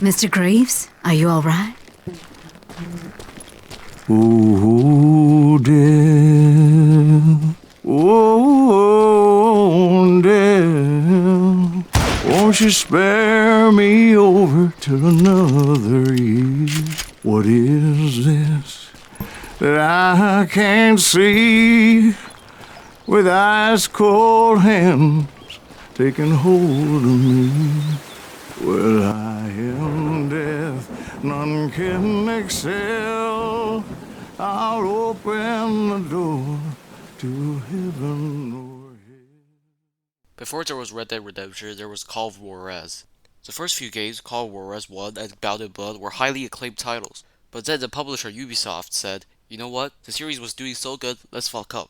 Mr. Greaves, are you all right? Oh, dear. Oh, dear. Won't you spare me over till another year? What is this that I can't see with ice cold hands taking hold of me? Well, I am death, none can excel. I'll open the door to heaven or hell. Before there was Red Dead Redemption, there was Call of Juarez. The first few games, Call of Juarez 1 and Bound in Blood, were highly acclaimed titles. But then the publisher Ubisoft said, you know what, the series was doing so good, let's fuck up.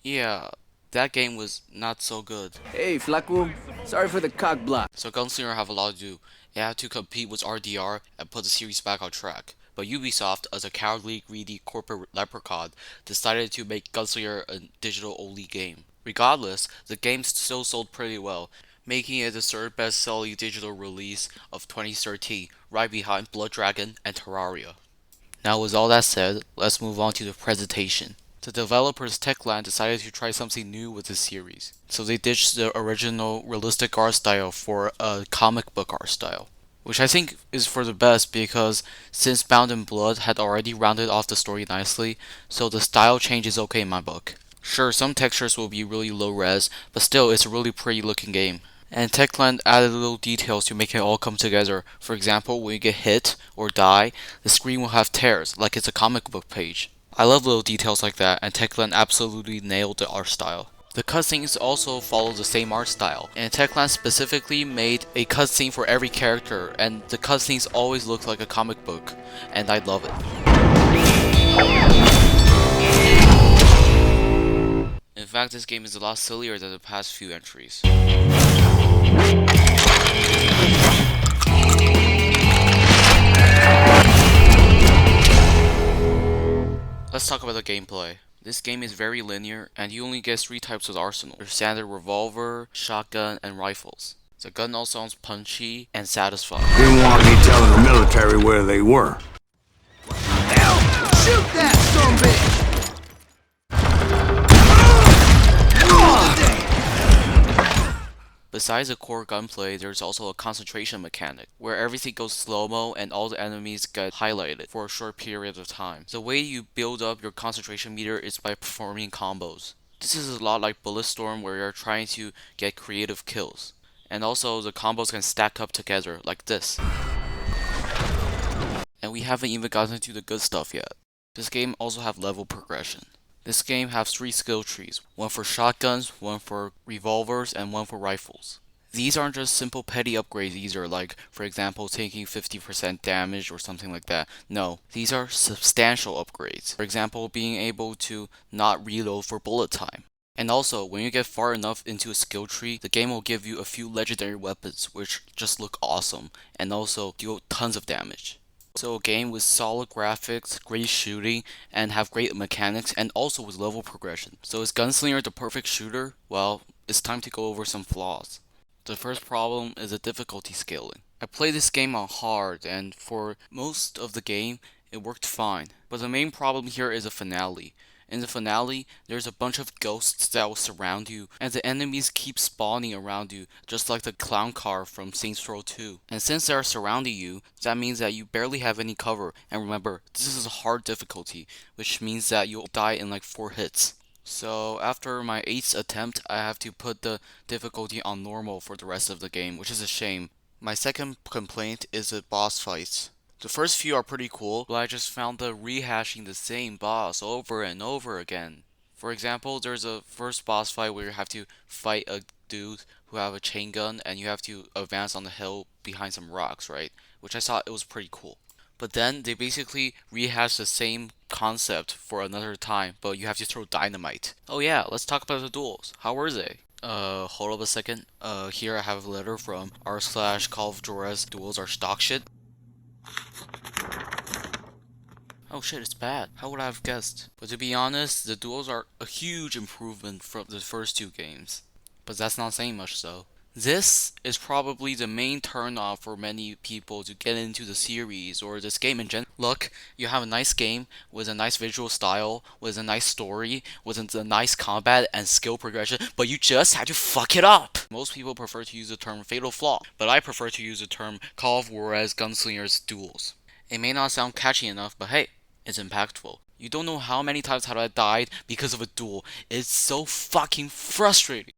Yeah, that game was not so good. Hey, Flaco. Sorry for the cock block. So Gunslinger have a lot to do. It had to compete with RDR and put the series back on track. But Ubisoft, as a cowardly, greedy corporate leprechaun, decided to make Gunslinger a digital-only game. Regardless, the game still sold pretty well, making it the third best-selling digital release of 2013, right behind Blood Dragon and Terraria. Now with all that said, let's move on to the presentation. The developers Techland decided to try something new with this series, so they ditched the original realistic art style for a comic book art style, which I think is for the best because since Bound in Blood had already rounded off the story nicely, so the style change is okay in my book. Sure, some textures will be really low res, but still it's a really pretty looking game. And Techland added little details to make it all come together. For example, when you get hit or die, the screen will have tears, like it's a comic book page. I love little details like that, and Techland absolutely nailed the art style. The cutscenes also follow the same art style, and Techland specifically made a cutscene for every character, and the cutscenes always look like a comic book, and I love it. In fact, this game is a lot sillier than the past few entries. Let's talk about the gameplay. This game is very linear, and you only get 3 types of arsenal. Your standard revolver, shotgun, and rifles. The gun all sounds punchy and satisfying. Didn't want me telling the military where they were. Hell, shoot that sumbitch! Besides the core gunplay, there's also a concentration mechanic, where everything goes slow-mo and all the enemies get highlighted for a short period of time. The way you build up your concentration meter is by performing combos. This is a lot like Bulletstorm, where you're trying to get creative kills. And also, the combos can stack up together, like this. And we haven't even gotten to the good stuff yet. This game also have level progression. This game has 3 skill trees, one for shotguns, one for revolvers, and one for rifles. These aren't just simple petty upgrades either, like, for example, taking 50% damage or something like that. No, these are substantial upgrades. For example, being able to not reload for bullet time. And also, when you get far enough into a skill tree, the game will give you a few legendary weapons, which just look awesome, and also deal tons of damage. So a game with solid graphics, great shooting, and have great mechanics, and also with level progression. So is Gunslinger the perfect shooter? Well, it's time to go over some flaws. The first problem is the difficulty scaling. I played this game on hard, and for most of the game, it worked fine. But the main problem here is the finale. In the finale, there's a bunch of ghosts that will surround you, and the enemies keep spawning around you, just like the clown car from Saints Row 2. And since they are surrounding you, that means that you barely have any cover, and remember, this is a hard difficulty, which means that you'll die in like 4 hits. So after my 8th attempt, I have to put the difficulty on normal for the rest of the game, which is a shame. My second complaint is the boss fights. The first few are pretty cool, but I just found the rehashing the same boss over and over again. For example, there's a first boss fight where you have to fight a dude who have a chain gun and you have to advance on the hill behind some rocks, right? Which I thought it was pretty cool. But then they basically rehash the same concept for another time, but you have to throw dynamite. Oh yeah, let's talk about the duels. How were they? Hold up a second. Here I have a letter from r/Call of Juarez Duels are stock shit. Oh shit, it's bad. How would I have guessed? But to be honest, the duels are a huge improvement from the first 2 games. But that's not saying much though. This is probably the main turnoff for many people to get into the series or this game in general. Look, you have a nice game with a nice visual style, with a nice story, with a nice combat and skill progression, but you just had to fuck it up. Most people prefer to use the term fatal flaw, but I prefer to use the term Call of Juarez Gunslinger's Duels. It may not sound catchy enough, but hey, it's impactful. You don't know how many times have I died because of a duel. It's so fucking frustrating.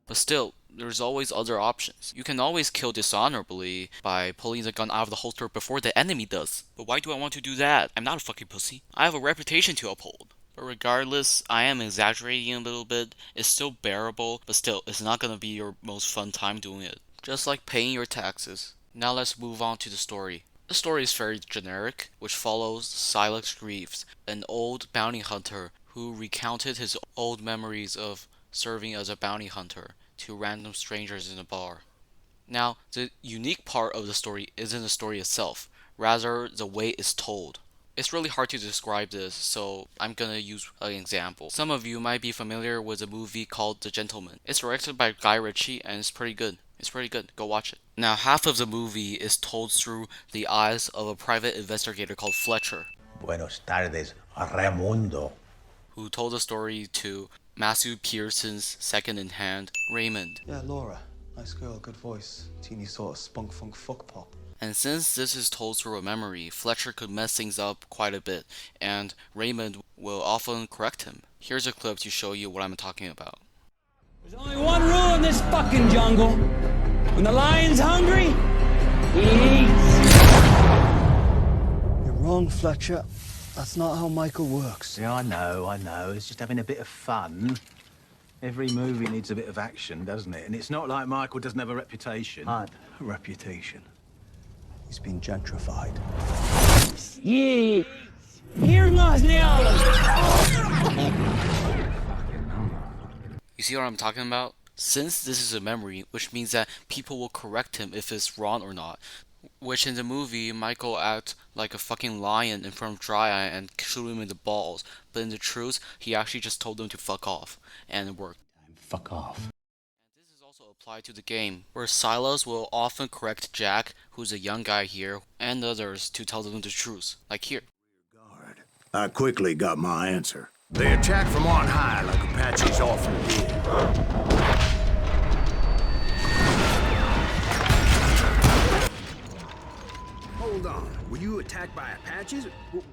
But still, there's always other options. You can always kill dishonorably by pulling the gun out of the holster before the enemy does. But why do I want to do that? I'm not a fucking pussy. I have a reputation to uphold. But regardless, I am exaggerating a little bit. It's still bearable, but still, it's not gonna be your most fun time doing it. Just like paying your taxes. Now let's move on to the story. The story is very generic, which follows Silas Greeves, an old bounty hunter who recounted his old memories of serving as a bounty hunter to random strangers in a bar. Now, the unique part of the story isn't the story itself, rather the way it's told. It's really hard to describe this, so I'm gonna use an example. Some of you might be familiar with a movie called The Gentleman. It's directed by Guy Ritchie and it's pretty good. It's pretty good. Go watch it. Now, half of the movie is told through the eyes of a private investigator called Fletcher, Buenos tardes, Raimundo. who told the story to Matthew Pearson's second-in-hand, Raymond. Yeah, Laura. Nice girl, good voice. Teeny sort of spunk funk fuck pop. And since this is told through a memory, Fletcher could mess things up quite a bit, and Raymond will often correct him. Here's a clip to show you what I'm talking about. There's only one rule in this fucking jungle. When the lion's hungry, he eats. You're wrong, Fletcher. That's not how Michael works. Yeah, I know. It's just having a bit of fun. Every movie needs a bit of action, doesn't it? And it's not like Michael doesn't have a reputation. A reputation. He's been gentrified. Yeah. Here's my You see what I'm talking about? Since this is a memory, which means that people will correct him if it's wrong or not. Which in the movie, Michael acts like a fucking lion in front of Dry Eye and shoot him in the balls. But in the truth, he actually just told them to fuck off. And it worked. Fuck off. This is also applied to the game, where Silas will often correct Jack, who's a young guy here, and others to tell them the truth. Like here. Guard. I quickly got my answer. They attacked from on high like Apaches often did. Hold on. Were you attacked by Apaches?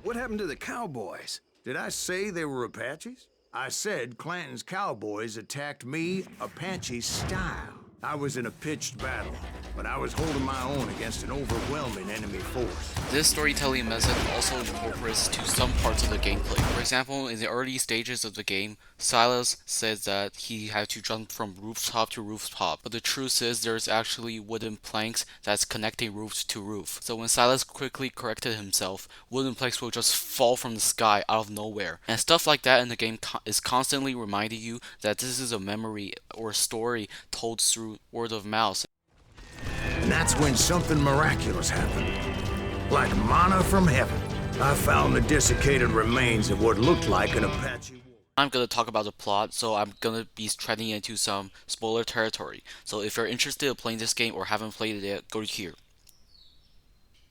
What happened to the cowboys? Did I say they were Apaches? I said Clanton's cowboys attacked me Apache style. I was in a pitched battle, but I was holding my own against an overwhelming enemy force. This storytelling method also incorporates to some parts of the gameplay. For example, in the early stages of the game, Silas says that he had to jump from rooftop to rooftop, but the truth is there's actually wooden planks that's connecting roof to roof. So when Silas quickly corrected himself, wooden planks will just fall from the sky out of nowhere. And stuff like that in the game is constantly reminding you that this is a memory or a story told through word of mouth. And that's when something miraculous happened. Like manna from heaven, I found the desiccated remains of what looked like an Apache war. I'm gonna talk about the plot, so I'm gonna be treading into some spoiler territory. So if you're interested in playing this game or haven't played it yet, go here.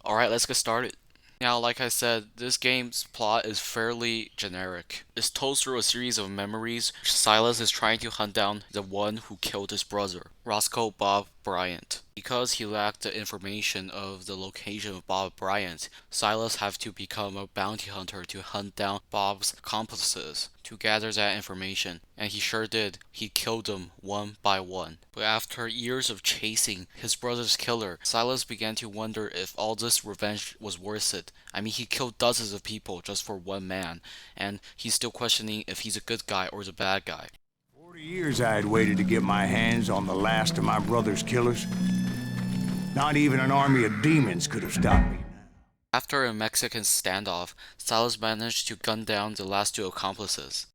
Alright, let's get started. Now, like I said, this game's plot is fairly generic. It's told through a series of memories. Silas is trying to hunt down the one who killed his brother, Roscoe Bob Bryant. Because he lacked the information of the location of Bob Bryant, Silas had to become a bounty hunter to hunt down Bob's accomplices to gather that information, and he sure did. He killed them one by one. But after years of chasing his brother's killer, Silas began to wonder if all this revenge was worth it. I mean, he killed dozens of people just for one man, and he's still questioning if he's a good guy or the bad guy. 40 years I had waited to get my hands on the last of my brother's killers. Not even an army of demons could have stopped me. After a Mexican standoff, Silas managed to gun down the last two accomplices.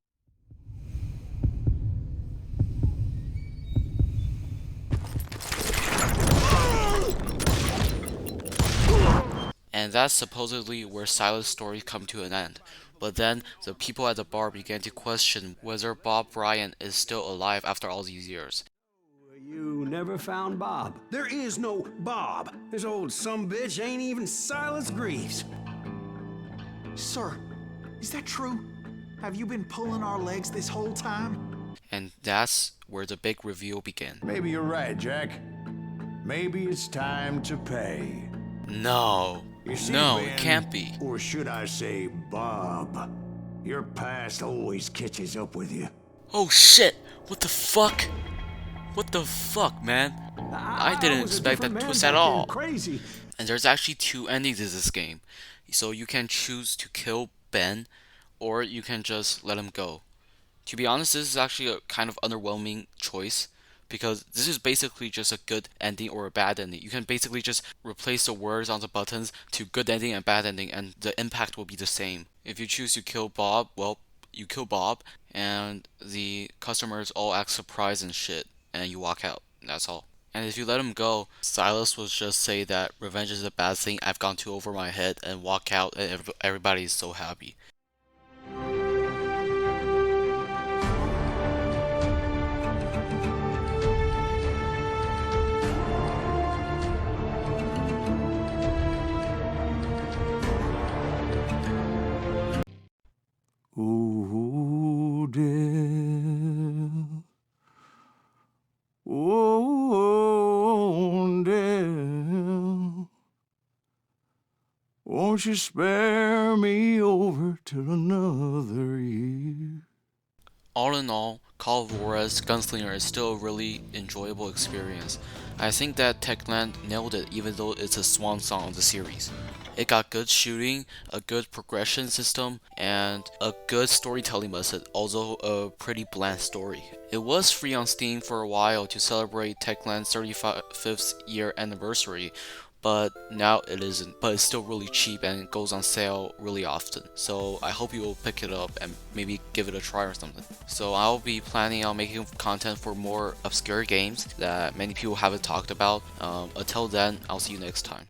And and that's supposedly where Silas' story come to an end. But then the people at the bar began to question whether Bob Bryant is still alive after all these years. You never found Bob. There is no Bob. This old sumbitch ain't even Silas Greeves. Sir, is that true? Have you been pulling our legs this whole time? And that's where the big reveal began. Maybe you're right, Jack. Maybe it's time to pay. No. You see, No, Ben, it can't be. Or should I say Bob? Your past always catches up with you. Oh shit! What the fuck? What the fuck, man? I didn't was a expect different that man twist back at then, all. Crazy. And there's actually two endings to this game. So you can choose to kill Ben, or you can just let him go. To be honest, this is actually a kind of underwhelming choice, because this is basically just a good ending or a bad ending. You can basically just replace the words on the buttons to good ending and bad ending, and the impact will be the same. If you choose to kill Bob, well, you kill Bob, and the customers all act surprised and shit, and you walk out. That's all. And if you let him go, Silas will just say that revenge is a bad thing, I've gone too over my head, and walk out, and everybody is so happy. Ooh, dear. Oh, dear. Won't you spare me over till another year? All in all, Call of Juarez Gunslinger is still a really enjoyable experience. I think that Techland nailed it even though it's a swan song of the series. It got good shooting, a good progression system, and a good storytelling method, although a pretty bland story. It was free on Steam for a while to celebrate Techland's 35th year anniversary, but now it isn't. But it's still really cheap and it goes on sale really often. So I hope you will pick it up and maybe give it a try or something. So I'll be planning on making content for more obscure games that many people haven't talked about. Until then, I'll see you next time.